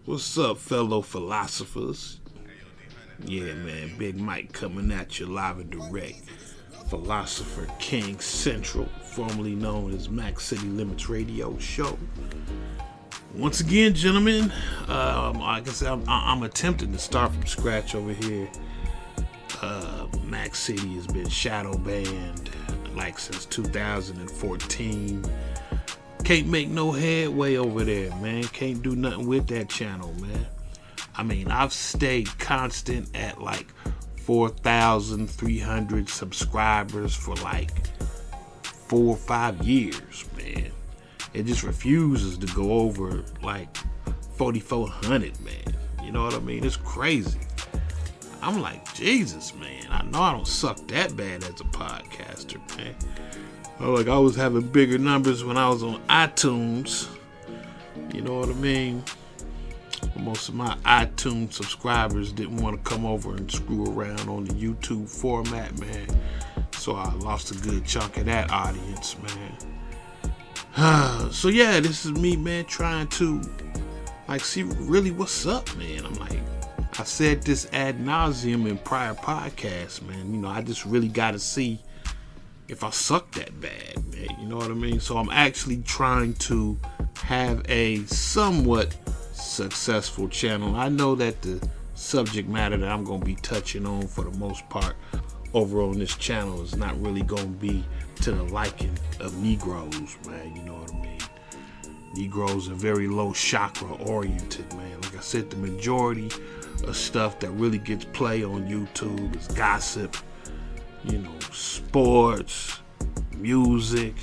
What's up, fellow philosophers? Yeah, man, Big Mike coming at you live and direct. Philosopher King Central, formerly known as Max City Limits Radio Show. Once again, gentlemen, like I said, I'm attempting to start from scratch over here. Max City has been shadow banned like since 2014. Can't make no headway over there, man. Can't do nothing with that channel, man. I mean, I've stayed constant at like 4,300 subscribers for like 4 or 5 years, man. It just refuses to go over like 4,400, man. You know what I mean? It's crazy. I'm like, Jesus, man. I know I don't suck that bad as a podcaster, man. Like, I was having bigger numbers when I was on iTunes. You know what I mean? Most of my iTunes subscribers didn't want to come over and screw around on the YouTube format, man. So I lost a good chunk of that audience, man. So yeah, this is me, man, trying to like see really what's up, man. I'm like, I said this ad nauseum in prior podcasts, man. You know, I just really got to see if I suck that bad, man. You know what I mean? So I'm actually trying to have a somewhat successful channel. I know that the subject matter that I'm going to be touching on for the most part over on this channel is not really going to be to the liking of Negroes, man. You know what I mean? Negroes are very low chakra oriented, man. Like I said, the majority of stuff that really gets play on YouTube is gossip, you know, sports, music,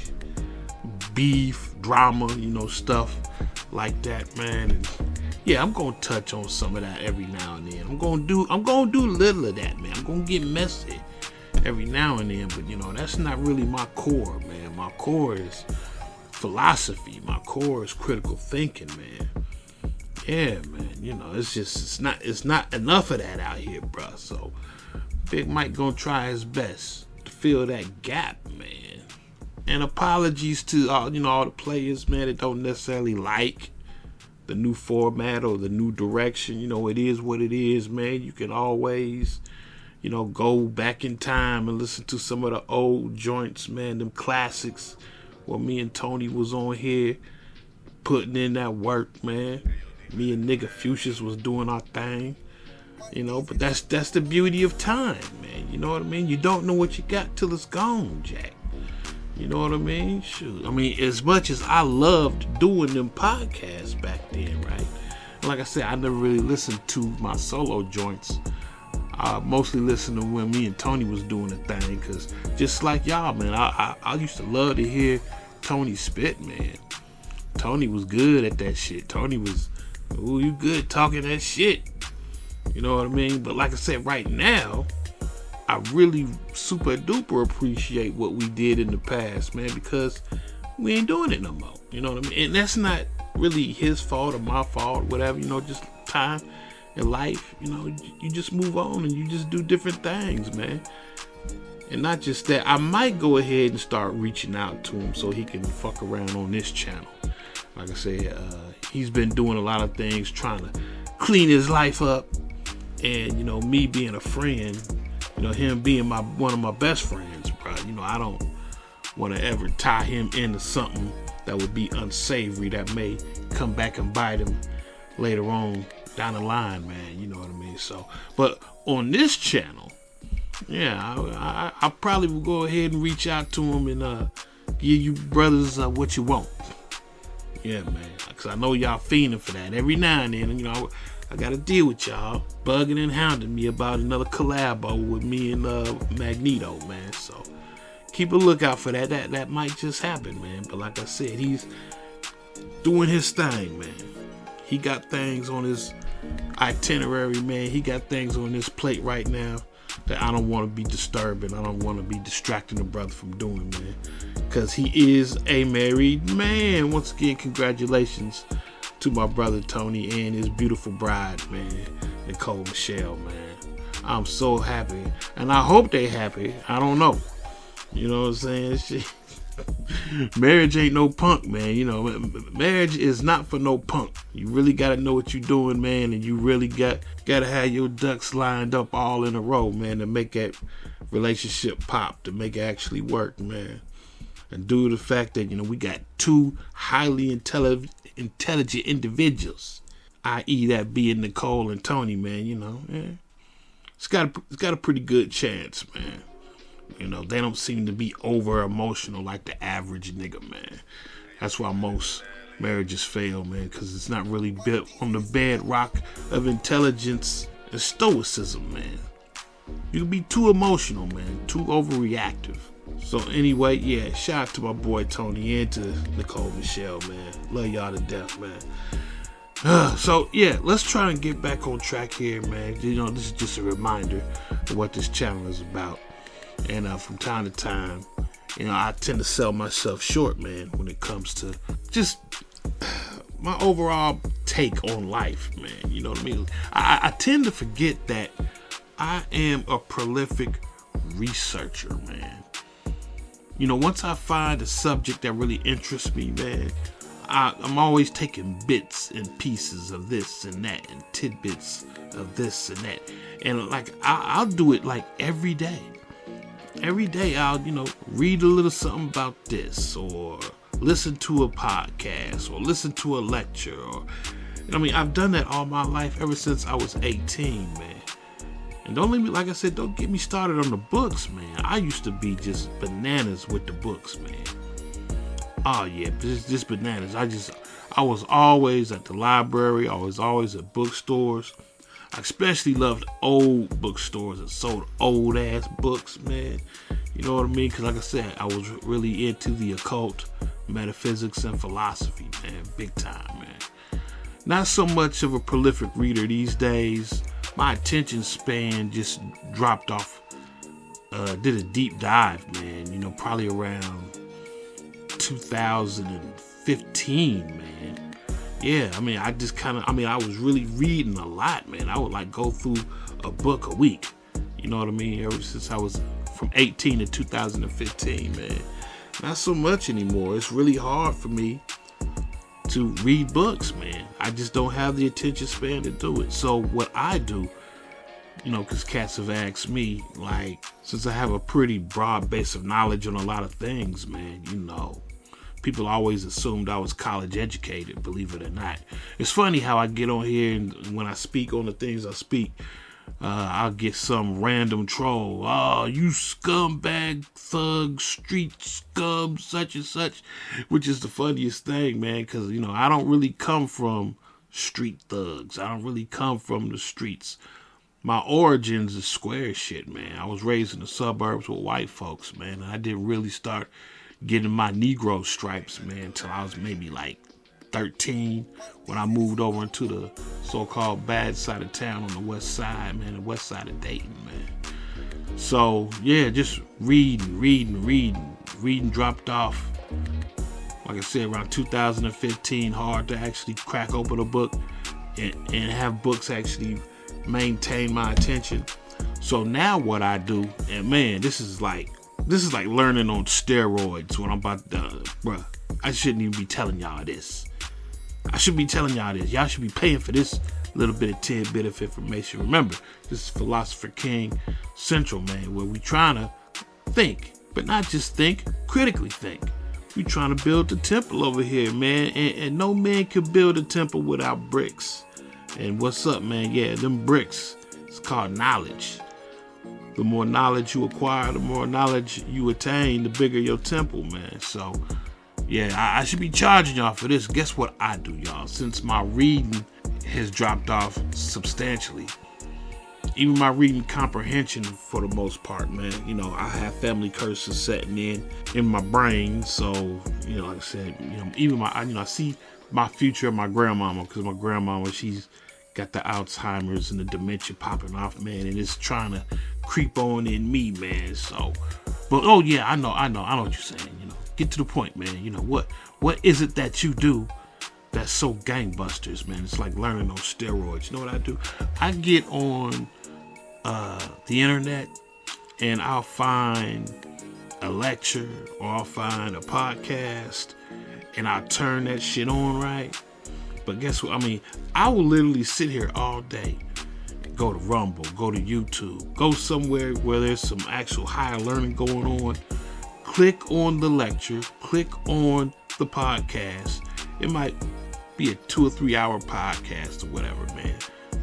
beef, drama, you know, stuff like that, man. And yeah, I'm gonna touch on some of that every now and then. I'm gonna do a little of that, man. I'm gonna get messy every now and then, but you know, that's not really my core, man. My core is philosophy. My core is critical thinking, man. Yeah, man. You know, it's not enough of that out here, bruh. So Big Mike gonna try his best to fill that gap, man. And apologies to all the players, man, that don't necessarily like the new format or the new direction. You know, it is what it is, man. You can always, you know, go back in time and listen to some of the old joints, man, them classics where me and Tony was on here putting in that work, man. Me and nigga Fuchsias was doing our thing. You know, but that's the beauty of time, man. You know what I mean? You don't know what you got till it's gone, Jack. You know what I mean? Shoot. I mean, as much as I loved doing them podcasts back then, right? Like I said, I never really listened to my solo joints. I mostly listened to when me and Tony was doing the thing, because just like y'all, man, I used to love to hear Tony spit, man. Tony was good at that shit. Tony was, ooh, you good talking that shit. You know what I mean? But like I said, right now, I really super duper appreciate what we did in the past, man, because we ain't doing it no more. You know what I mean? And that's not really his fault or my fault, whatever, you know, just time in life. You know, you just move on and you just do different things, man. And not just that, I might go ahead and start reaching out to him so he can fuck around on this channel. Like I said, he's been doing a lot of things trying to clean his life up. And, you know, me being a friend, you know, him being one of my best friends, bro, you know, I don't want to ever tie him into something that would be unsavory that may come back and bite him later on down the line, man. You know what I mean? So, but on this channel, yeah, I probably will go ahead and reach out to him and give you brothers what you want. Yeah, man, because I know y'all fiending for that every now and then. You know, I got to deal with y'all bugging and hounding me about another collabo with me and Magneto, man. So keep a lookout for that. That might just happen, man. But like I said, he's doing his thing, man. He got things on his itinerary, man. He got things on his plate right now that I don't want to be disturbing. I don't want to be distracting the brother from doing, man. Because he is a married man. Once again, congratulations to my brother Tony and his beautiful bride, man, Nicole Michelle, man. I'm so happy, and I hope they happy. I don't know, you know what I'm saying? Marriage ain't no punk, man. You know, marriage is not for no punk. You really got to know what you're doing, man, and you really got to have your ducks lined up all in a row, man, to make that relationship pop, to make it actually work, man. And due to the fact that, you know, we got two highly intelligent individuals, i.e. that being Nicole and Tony, man, you know, yeah, it's got a pretty good chance, man. You know, they don't seem to be over emotional like the average nigga, man. That's why most marriages fail, man, because it's not really built on the bedrock of intelligence and stoicism, man. You can be too emotional, man, too overreactive. So anyway, yeah, shout out to my boy Tony and to Nicole Michelle, man. Love y'all to death, man. So yeah, let's try and get back on track here, man. You know, this is just a reminder of what this channel is about. And from time to time, you know, I tend to sell myself short, man, when it comes to just my overall take on life, man. You know what I mean? I tend to forget that I am a prolific researcher, man. You know, once I find a subject that really interests me, man, I'm always taking bits and pieces of this and that and tidbits of this and that. And like, I'll do it like every day. Every day I'll, you know, read a little something about this, or listen to a podcast, or listen to a lecture, or, I mean, I've done that all my life ever since I was 18, man. And don't let me, like I said, don't get me started on the books, man. I used to be just bananas with the books, man. Oh yeah, just bananas. I was always at the library. I was always at bookstores. I especially loved old bookstores that sold old ass books, man. You know what I mean? Because like I said, I was really into the occult, metaphysics, and philosophy, man. Big time, man. Not so much of a prolific reader these days. My attention span just dropped off. Did a deep dive, man. You know, probably around 2015, man. Yeah, I mean, I was really reading a lot, man. I would like go through a book a week. You know what I mean? Ever since I was from 18 to 2015, man. Not so much anymore. It's really hard for me to read books, man. I just don't have the attention span to do it. So what I do, you know, because cats have asked me, like, since I have a pretty broad base of knowledge on a lot of things, man, you know, people always assumed I was college educated, believe it or not. It's funny how I get on here and when I speak on the things I speak, I'll get some random troll. Oh, you scumbag, thug, street scum, such and such, which is the funniest thing, man, because, you know, I don't really come from street thugs. I don't really come from the streets. My origins is square shit, man. I was raised in the suburbs with white folks, man. I didn't really start getting my Negro stripes, man, until I was maybe like 13 when I moved over into the so-called bad side of town on the west side, man, the west side of Dayton, man. So, yeah, just reading dropped off. Like I said, around 2015, hard to actually crack open a book and have books actually maintain my attention. So now what I do, and man, this is like learning on steroids when I'm about to, bruh, I shouldn't even be telling y'all this. I should be telling y'all this. Y'all should be paying for this little bit of tidbit of information. Remember, this is Philosopher King Central, man, where we trying to think, but not just think, critically think. We trying to build the temple over here, man, and no man can build a temple without bricks. And what's up, man? Yeah, them bricks, it's called knowledge. The more knowledge you acquire, the more knowledge you attain, the bigger your temple, man. So, yeah, I should be charging y'all for this. Guess what I do, y'all? Since my reading has dropped off substantially, even my reading comprehension for the most part, man, you know, I have family curses setting in my brain. So, you know, like I said, you know, even I see my future of my grandmama, because my grandmama, she's got the Alzheimer's and the dementia popping off, man, and it's trying to creep on in me, man. So, but oh yeah, I know what you're saying. You know, get to the point, man. You know what is it that you do that's so gangbusters, man? It's like learning on steroids. You know what I do? I get on the internet and I'll find a lecture or I'll find a podcast and I'll turn that shit on, right? But guess what? I mean, I will literally sit here all day, go to Rumble, go to YouTube, go somewhere where there's some actual higher learning going on, click on the lecture, click on the podcast. It might be a 2 or 3 hour podcast or whatever, man.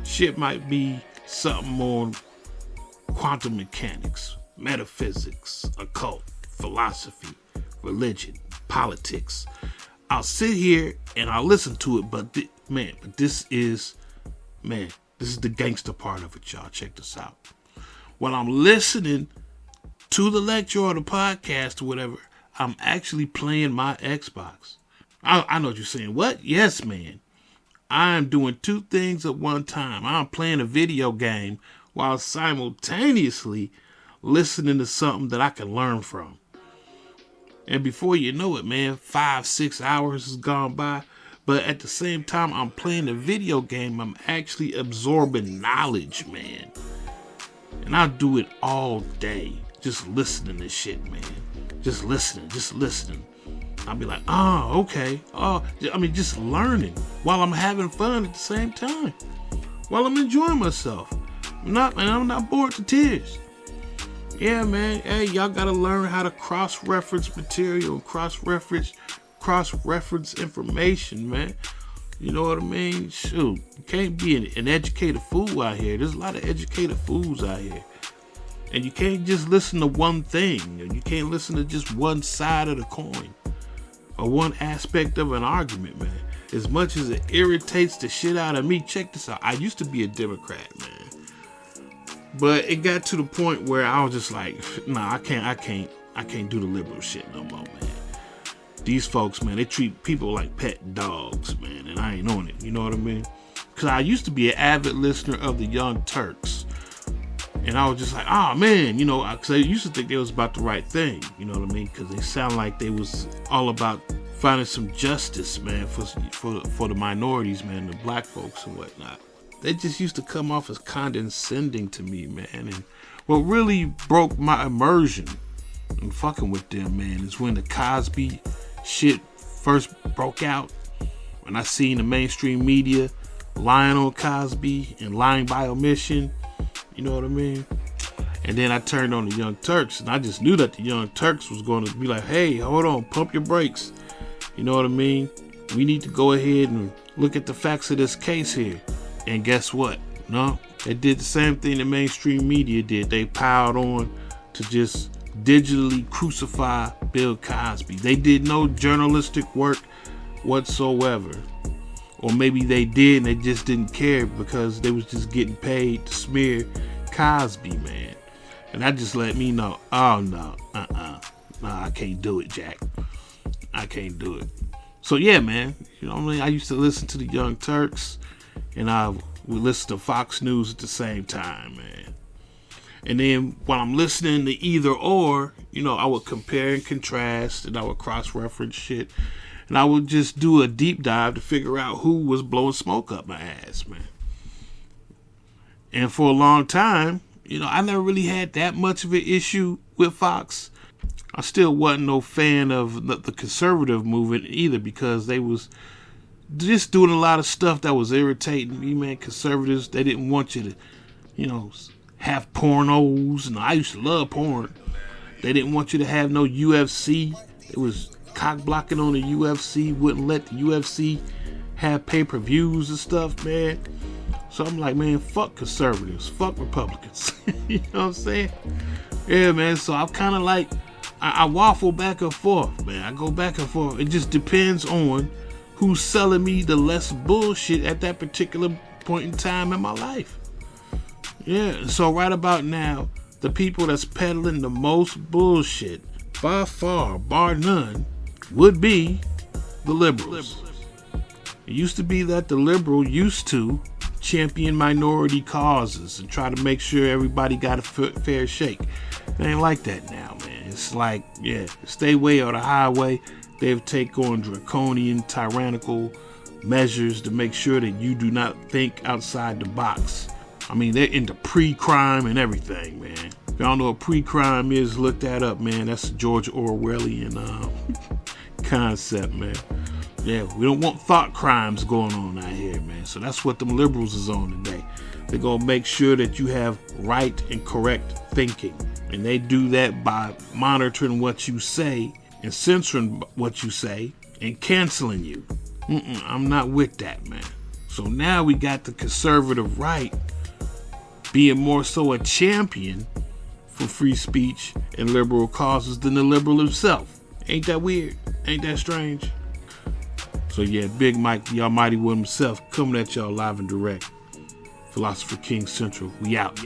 Shit might be something on quantum mechanics, metaphysics, occult, philosophy, religion, politics. I'll sit here and I'll listen to it, but this is the gangster part of it, y'all. Check this out. When I'm listening to the lecture or the podcast or whatever, I'm actually playing my Xbox. I know what you're saying. What? Yes, man. I'm doing two things at one time. I'm playing a video game while simultaneously listening to something that I can learn from. And before you know it, man, 5-6 hours has gone by. But at the same time I'm playing the video game, I'm actually absorbing knowledge, man. And I do it all day. Just listening to shit, man. Just listening. I'll be like, oh, okay. Just learning while I'm having fun at the same time. While I'm enjoying myself. I'm not bored to tears. Yeah, man. Hey, y'all gotta learn how to cross-reference material, cross-reference information, man. You know what I mean? Shoot, you can't be an educated fool out here. There's a lot of educated fools out here. And you can't just listen to one thing. You can't listen to just one side of the coin or one aspect of an argument, man. As much as it irritates the shit out of me, check this out. I used to be a Democrat, man. But it got to the point where I was just like, nah, I can't do the liberal shit no more, man. These folks, man, they treat people like pet dogs, man, and I ain't on it. You know what I mean? Because I used to be an avid listener of the Young Turks. And I was just like, oh, man, you know, because I used to think they was about the right thing. You know what I mean? Because they sound like they was all about finding some justice, man, for the minorities, man, the black folks and whatnot. They just used to come off as condescending to me, man. And what really broke my immersion in fucking with them, man, is when the Cosby shit first broke out. When I seen the mainstream media lying on Cosby and lying by omission. You know what I mean? And then I turned on the Young Turks, and I just knew that the Young Turks was going to be like, hey, hold on, pump your brakes. You know what I mean? We need to go ahead and look at the facts of this case here. And guess what? No, they did the same thing the mainstream media did. They piled on to just digitally crucify Bill Cosby. They did no journalistic work whatsoever. Or maybe they did and they just didn't care because they was just getting paid to smear Cosby, man. And that just let me know, oh no, I can't do it, Jack. I can't do it. So yeah, man, you know what I mean? I used to listen to the Young Turks and I would listen to Fox News at the same time, man. And then while I'm listening to either or, you know, I would compare and contrast and I would cross-reference shit. And I would just do a deep dive to figure out who was blowing smoke up my ass, man. And for a long time, you know, I never really had that much of an issue with Fox. I still wasn't no fan of the conservative movement either because they was just doing a lot of stuff that was irritating me, man. Conservatives, they didn't want you to, you know, have pornos. And I used to love porn. They didn't want you to have no UFC. It was cock blocking on the UFC, wouldn't let the UFC have pay-per-views and stuff, man. So I'm like, man, fuck conservatives, fuck Republicans. You know what I'm saying? Yeah, man. So I'm kind of like, I waffle back and forth, man. I go back and forth. It just depends on who's selling me the less bullshit at that particular point in time in my life. Yeah. So right about now, the people that's peddling the most bullshit, by far, bar none, would be the liberals. It used to be that the liberal used to champion minority causes and try to make sure everybody got a fair shake. It ain't like that now, man. It's like, yeah, stay way on the highway. They've taken on draconian, tyrannical measures to make sure that you do not think outside the box. I mean, they're into pre-crime and everything, man. If y'all know what pre-crime is, look that up, man. That's a George Orwellian concept, man. Yeah, we don't want thought crimes going on out here, man. So that's what them liberals is on today. They're going to make sure that you have right and correct thinking. And they do that by monitoring what you say and censoring what you say and canceling you. I'm not with that, man. So now we got the conservative right being more so a champion for free speech and liberal causes than the liberal himself. Ain't that weird? Ain't that strange? So yeah, Big Mike, the Almighty One himself, coming at y'all live and direct. Philosopher King Central. We out.